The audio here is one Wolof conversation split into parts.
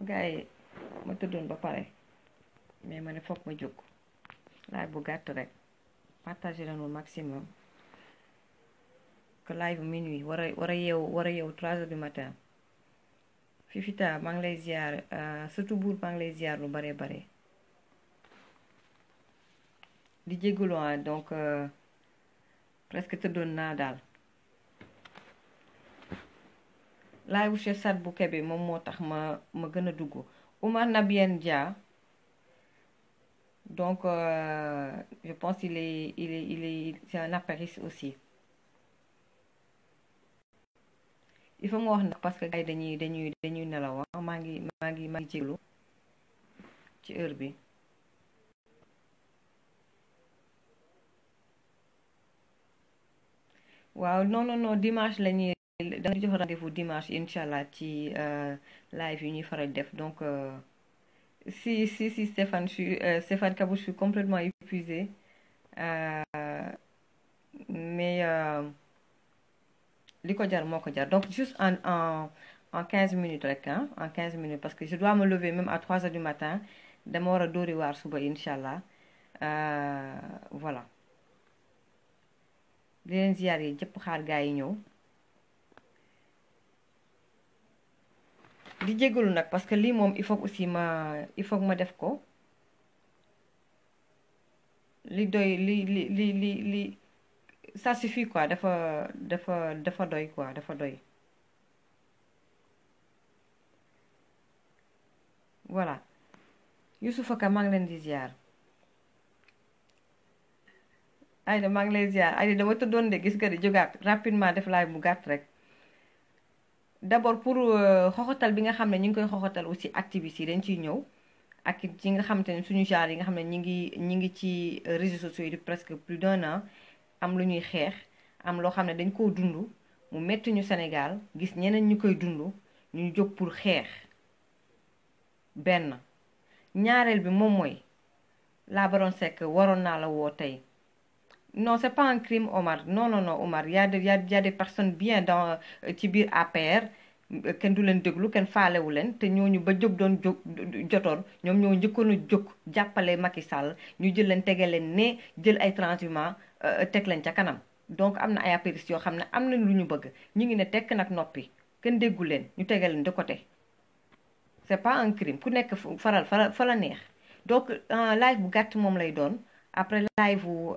gars yi ma tëddoon ba pare mais ma ne foog ma jóg live bu gàtt rek partager leen au maximum que live minuit war a yeewu 3 heures du matin Fifita maa ngi lay ziar surtout buur maa ngi lay ziar lu bare bare di jégalu donc presque tëddoon naa daal live bu Cheikh Sadibou Kébé moom moo tax ma gën a dugg Oumar Nabien Dia donc je pense c'est un apériste aussi il faut nga wax nag parce que gars yi dañuy nelaw maa ngi jéglu ci heure bi waaw non dimanche lañuy danga jox rendez-vous dimanche incha allah ci live yi ñuy faral def donc si Stéphane Stéphane Kabou je suis complètement épuisée mais li ko jar moo ko jar donc juste en 15 minutes rek en 15 minutes parce que je dois me lever même à 3 heures du matin dama war a dóori waar suba incha allah voilà di leen ziar yi jëpp xaar gaa yi ñëw di jégalu nag parce que lii moom il faut ma def ko li doy li ça suffit quoi dafa doy quoi dafa doy voilà Youssoufa Ka maa ngi leen di ziar Aïda maa ngi lay ziar Aïda dama tëddoon de gis nga di jógaat rapidement def live bu gàtt rek d'abord pour xoxotal bi nga xam ne ñu ngi koy xoxotal aussi activistes yi dañ ciy ñëw ak ci nga xamante ne suñu genre yi nga xam ne ñi ngi ci réseaux sociaux yi di presque plus d'1 an am lu ñuy xeex am loo xam ne dañ koo dund mu metti ñu Sénégal gis ñeneen ñu koy dund ñu jóg pour xeex benn ñaareel bi moom mooy la Baron Seck waroon naa la woo tey non c'est pas un crime Omar non Omar y a des personnes bien dans ci biir APR kenn du leen déglu kenn faalewu leen te ñooñu ba jóg doon jotoon ñoom ñoo njëkkoon a jóg jàppale Macky Sall ñu jël leen tege leen ne jël ay transhumants teg leen ca kanam donc am na ay apéristes yoo xam ne am nañ lu ñu bëgg ñu ngi ne tekk nag noppi kenn déggu leen ñu tege leen de côté c'est pas un crime ku nekk fa la neex donc live bu gàtt moom lay doon après live wu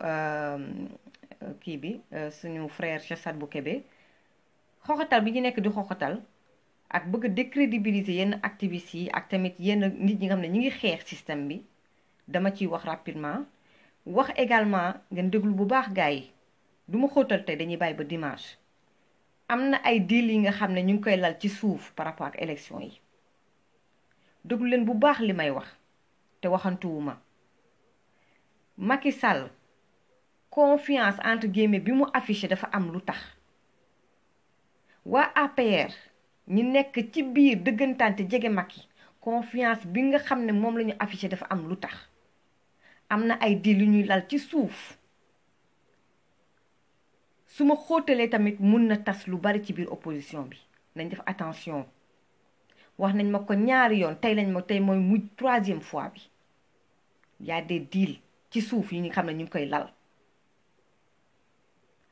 kii bi suñu frère Cheikh Sadibou Kébé xoxatal bi ñu nekk di xoxatal ak bëgg a décrédibiliser yenn activistes yi ak tamit yenn nit ñi nga xam ne ñi ngi xeex système bi dama ciy wax rapidement wax également ngeen déglu bu baax gars yi du ma xóotal tey dañuy bàyyi ba dimanche am na ay deal yi nga xam ne ñu ngi koy lal ci suuf par rapport ak élection yi déglu leen bu baax li may wax te waxantuwuma Macky Sall confiance entre guillemets bi mu affiché dafa am lu tax waa APR ñi nekk ci biir dëggantaan te jege Macky confiance bi nga xam ne moom la ñu affiché dafa am lu tax am na ay deal yu ñuy lal ci suuf su ma xóotalee tamit mun na tas lu bari ci biir opposition bi nañ def attention wax nañ ma ko ñaari yoon tey mooy mujj 3e fois bi y a des deals ci suuf yi nga xam ne ñu ngi koy lal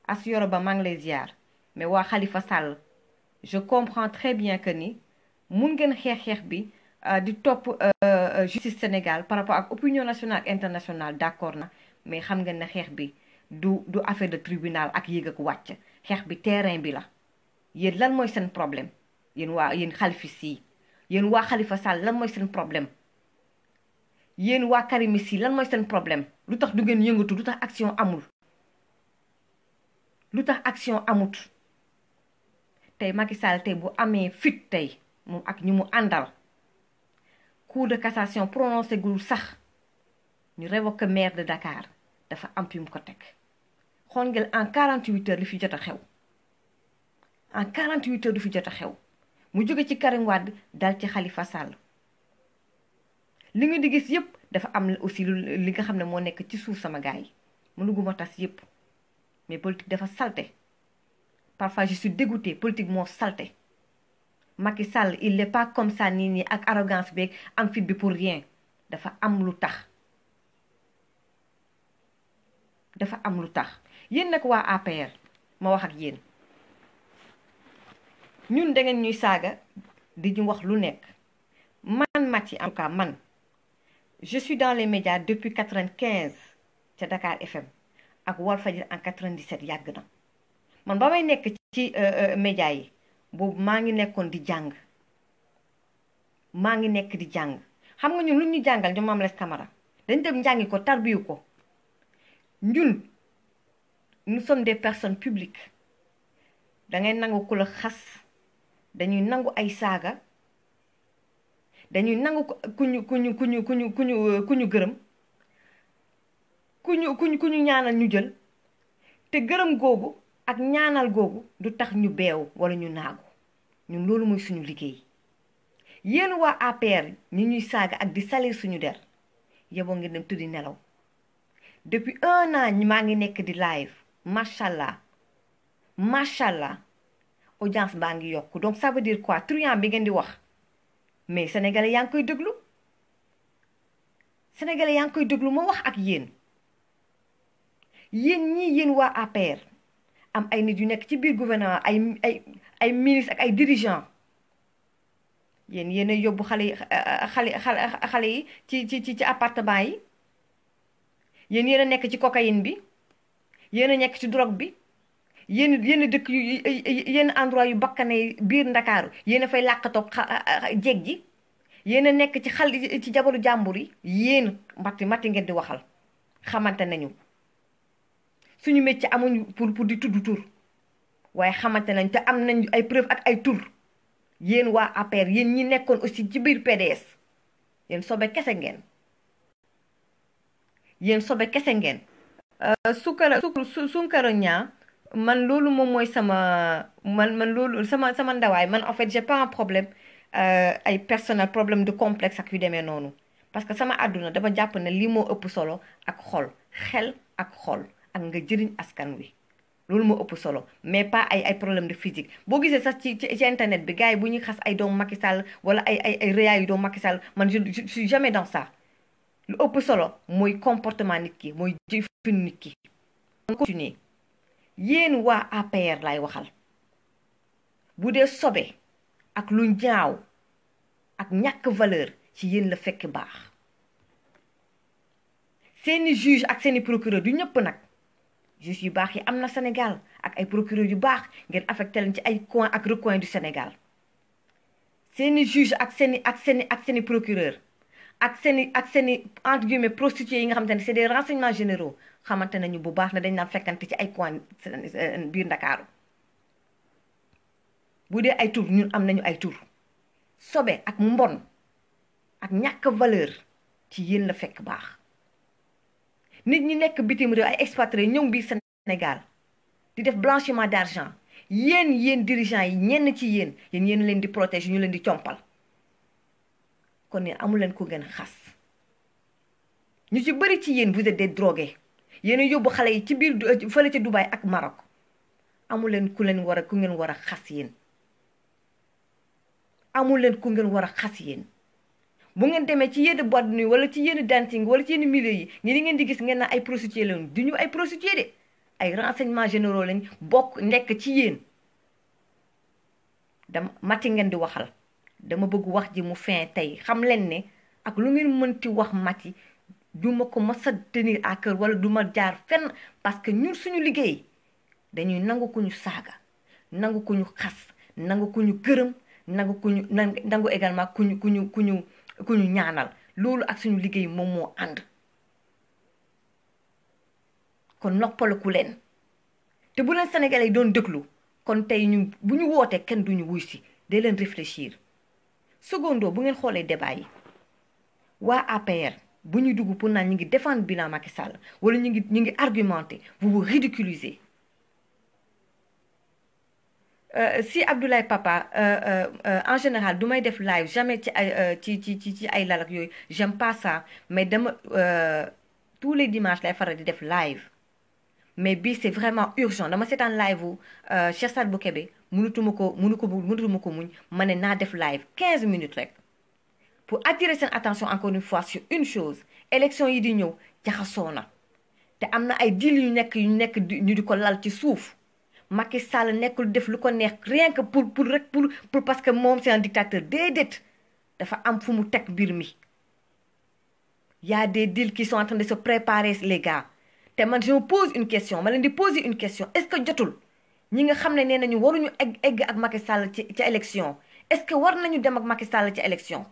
as yoro ba maa ngi lay ziar mais waa Khalifa Sall je comprends très bien que ni mun ngeen xeex bi di topp justice Sénégal par rapport ak opinion nationale ak internationale d'accord na mais xam ngeen ne xeex bi du affaire de tribunal ak yéeg ak wàcc xeex bi terrain bi la yéen lan mooy seen problème yéen xalifis yi yéen waa Khalifa Sall lan mooy seen problème yéen waa Karimis yi lan mooy seen problème lu tax du ngeen yëngatu lu tax action amut tey Macky Sall tey bu amee fit tey moom ak ñi mu àndal cour de cassation prononcé gul sax ñu révoqué maire de Dakar dafa am fi mu ko teg xool ngeen en 48 heures li fi jot a xew en 48 heures li fi jot a xew mu jóge ci Karim Wade dal ci Khalifa Sall li nga di gis yépp dafa am aussi li nga xam ne moo nekk ci suuf sama gars yi mënuguma tas yépp mais politique dafa salte parfois je suis dégoûtée politique moo salte Macky Sall il n'est pas comme ça nii nii ak arrogance beeg am fit bi pour rien dafa am lu tax yéen nag waa APR ma wax ak yéen ñun da ngeen ñuy saaga di ñu wax lu nekk man Maty en tout cas man je suis dans les médias depuis 95 ca Dakar FM ak Walfadjri en 97 yàgg na man ba may nekk ci médias yi boobu maa ngi nekkoon di jàng maa ngi nekk di jàng xam nga ñun lu ñu jàngal ñoom Mame Less Camara dañ dem njàngi ko tarbiyu ko ñun nous sommes des personnes publiques da ngay nangu ku la xas dañuy nangu ay saaga dañuy nangu ku ñu gërëm ku ñu ñaanal ñu jël te gërëm googu ak ñaanal googu du tax ñu beew wala ñu naagu ñun loolu mooy suñu liggéey yéen waa APR ñi ñuy saaga ak di salir suñu der yeboo ngeen dem tuddi nelaw depuis 1 an maa ngi nekk di live macha allah audience baa ngi yokku donc ça veut dire quoi truand bi ngeen di wax mais sénégalais yaa ngi koy déglu ma wax ak yéen yéen waa APR am ay nit yu nekk ci biir gouvernement ay ministre ak ay dirigeant yéen a yóbbu xale yi ci appartement yi yéen a nekk ci cocaïne bi yéen a nekk ci drogue bi yéen dëkk yu yenn endroit yu bakkane biir Ndakaaru yéen a fay làqatoog jeeg ji yéen a nekk ci jabaru jàmbur yi yéen matti ngeen di waxal xamante nañu suñu métier amuñu pour di tudd tur waaye xamante nañ te am nañ ay preuve ak ay tur yéen waa APR yéen ñi nekkoon aussi ci biir PDS yéen sobe kese ngeen Soukara Niang man loolu moom mooy sama loolu sama ndawaay man en fait j'ai pas un problème ay personnel problème de complexe ak yu demee noonu parce que sama àdduna dama jàpp ne lii moo ëpp solo ak xel ak xol ak nga jëriñ askan wi loolu moo ëpp solo mais pas ay problème de physique boo gisee sax ci internet bi gars yi bu ñuy xas ay doomu Macky Sall wala ay rëyaayu doomu Macky Sall man je suis jamais dans ça lu ëpp solo mooy comportement nit ki mooy jëfin nit ki. continuer yéen waa APR lay waxal bu dee sobe ak lu ñaaw ak ñàkk valeur ci yéen la fekk baax seeni juge ak seeni procureur du ñëpp nag juge yu baax yi am na Sénégal ak ay procureur yu baax ngeen affecté leen ci ay coin ak recoin du Sénégal seeni juge ak seeni procureur ak seeni entre guillemets prostituées yi nga xamante ne c'est des renseignements généraux xamante nañu bu baax ne dañ naan fekkante ci ay coin biir Ndakaaru bu dee ay tur ñun am nañu ay tur sobe ak mbon ak ñàkk valeur ci yéen la fekk baax nit ñi nekk bitim réew ay expatriés ñëw biir Sénégal di def blanchiment d'argent yéen dirigeants yi ñenn ci yéen leen di protéger ñu leen di compal kon ne amu leen ku ngeen xas ñu ci bëri ci yéen vous êtes des drogués yéen a yóbbu xale yi ci biir fële ca Dubaï ak Maroc amu leen ku ngeen war a xas yéen amu leen ku ngeen war a xas yéen bu ngeen demee ci yenn boîte de nuit wala ci yenn dancing wala ci yenn milieu yi ñi ngeen di gis ngeen na ay prostituées lañu du ñu ay prostituées de ay renseignements généraux lañ bokk nekk ci yéen Maty ngeen di waxal dama bëgg wax ji mu fin tey xam leen ne ak lu ngeen mënti wax Maty du ma ko mës a tenir à cœur wala du ma jaar fenn parce que ñun suñu liggéey dañuy nangu ku ñu saaga nangu ku ñu xas nangu ku ñu gërëm nangu également ku ñu ñaanal loolu ak suñu liggéey moom moo ànd kon noppalaku leen te bu leen Sénégalais yi doon déglu kon tey ñu bu ñu wootee kenn duñu wuy si dee leen réfléchir secondo bu ngeen xoolee débat yi waa APR bu ñu dugg pour naan ñu ngi défendre bilan Macky Sall wala ñu ngi argumenter vous vous ridiculisez si Abdoulaye Papa en général du may def live jamais ci ay ci ay lalak yooyu j'aime pas ça mais dama tous les dimanches lay faral di def live mais bii c'est vraiment urgent dama seetaan live u Cheikh Sadibou Kébé mënutuma ko muñ ma ne naa def live 15 minutes rek pour attirer seen attention encore une fois sur une chose élection yi di ñëw jaxasoo na te am na ay deal yu nekk ñu di ko lal ci suuf Macky Sall nekkul def lu ko neex rien que pour parce que moom c'est un dictateur déedéet dafa am fu mu teg mbir mi y a des deals qui sont en train de se préparer les gars te man je me pose une question ma leen di poser une question est-ce que jotul ñi nga xam ne nee nañu waruñu egg ak Macky Sall ci élection est-ce que war nañu dem ak Macky Sall ci élection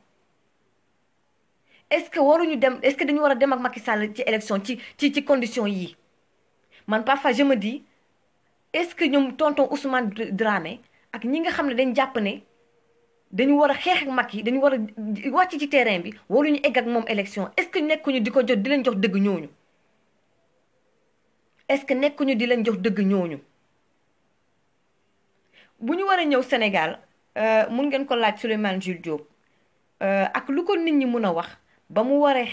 est-ce que dañu war a dem ak Macky Sall ci élection ci condition yi man parfois je me dis est-ce que ñoom tonton Ousmane Dramé ak ñi nga xam ne dañ jàpp ne dañu war a xeex ak Macky dañu war a wàcc ci terrain bi waruñu egg ak moom élection est-ce que nekkuñu di ko jot di leen jox dëgg ñooñu est-ce que nekkuñu di leen jox dëgg ñooñu bu ñu war a ñëw Sénégal mun ngeen ko laaj Souleymane Jules Diop ak lu ko nit ñi mun a wax ba mu waree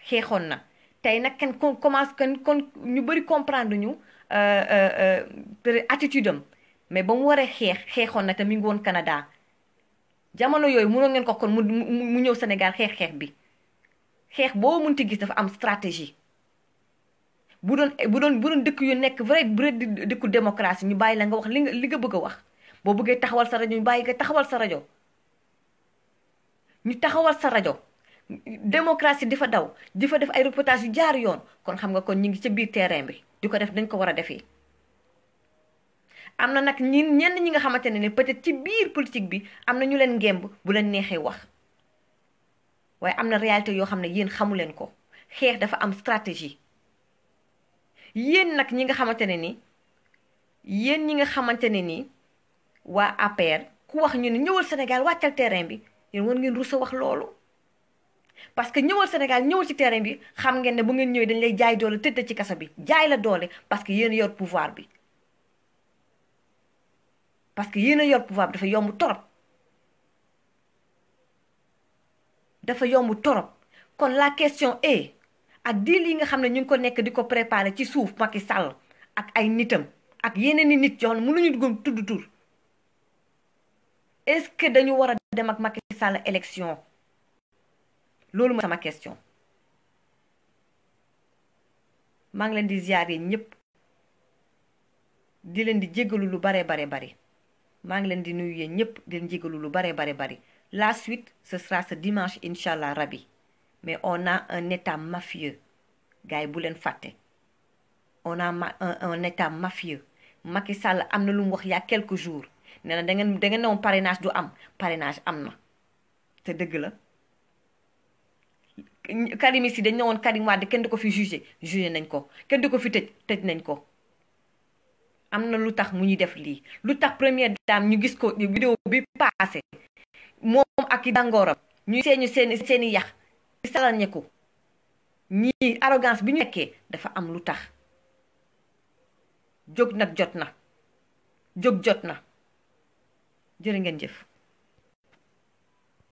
xeexoon na tey nag kenn commence kon ñu bëri comprendre ñu attitude am mais ba mu waree xeexoon na te mi ngi woon Canada jamono yooyu mënoon ngeen ko kon mu ñëw Sénégal xeex bi xeex boo munti gis dafa am stratégie bu doon dëkk yu nekk vrai dëkku démocratie ñu bàyyi la nga wax li nga bëgg a wax boo bëggee taxawal sa rajo ñu bàyyi nga taxawal sa rajo ñu taxawal sa rajo démocratie di fa daw di fa def ay reportage yu jaar yoon kon xam nga kon ñu ngi ca biir terrain bi di ko def dañ ko war a defee am na nag ñenn ñi nga xamante ne peut-être ci biir politique bi am na ñu leen ngemb bu leen neexee wax waaye am na réalité yoo xam ne yéen xamu leen ko xeex dafa am stratégie yéen nag ñi nga xamante ne ni waa APR ku wax ñu ne ñëwal Sénégal wàccal terrain bi yéen war ngeen rus a wax loolu parce que ñëwal Sénégal ñëwal ci terrain bi xam ngeen ne bu ngeen ñëwee dañ lay jaay doole tëdd ci kaso bi jaay la doole parce que yéen yor pouvoir bi dafa yomb torop kon la question est ak deal yi nga xam ne ñu ngi ko nekk di ko préparer ci suuf Macky Sall ak ay nitam ak yeneen i nit yoo xam ne mënuñu dugg tudd tur est-ce que dañu war a dem ak Macky Sall élection loolu mooy sama question maa ngi leen di ziar yéen ñëpp di leen di jégalu lu bare bari maa ngi leen di nuyu yéen ñëpp di leen jégalu lu bare bari la suite ce sera ce dimanche inchallah rabbi mais on a un état mafieux gars yi bu leen fàtte on a un état mafieux Macky Sall am na lu mu wax il y a quelques jours nee na da ngeen ne woon parrainage du am parrainage am na te dëgg la Karim si dañ ne woon Karim Wade kenn du ko fi jugé nañ ko kenn du ko fi tëj nañ ko am na lu tax mu ñuy def lii lu tax première dame ñu gis ko vidéo bi passé moom ak i dangooram ñu seeni yax di salal ñeku ñii arrogance bi ñu nekkee dafa am lu tax jóg nag jot na jërë ngeen jëf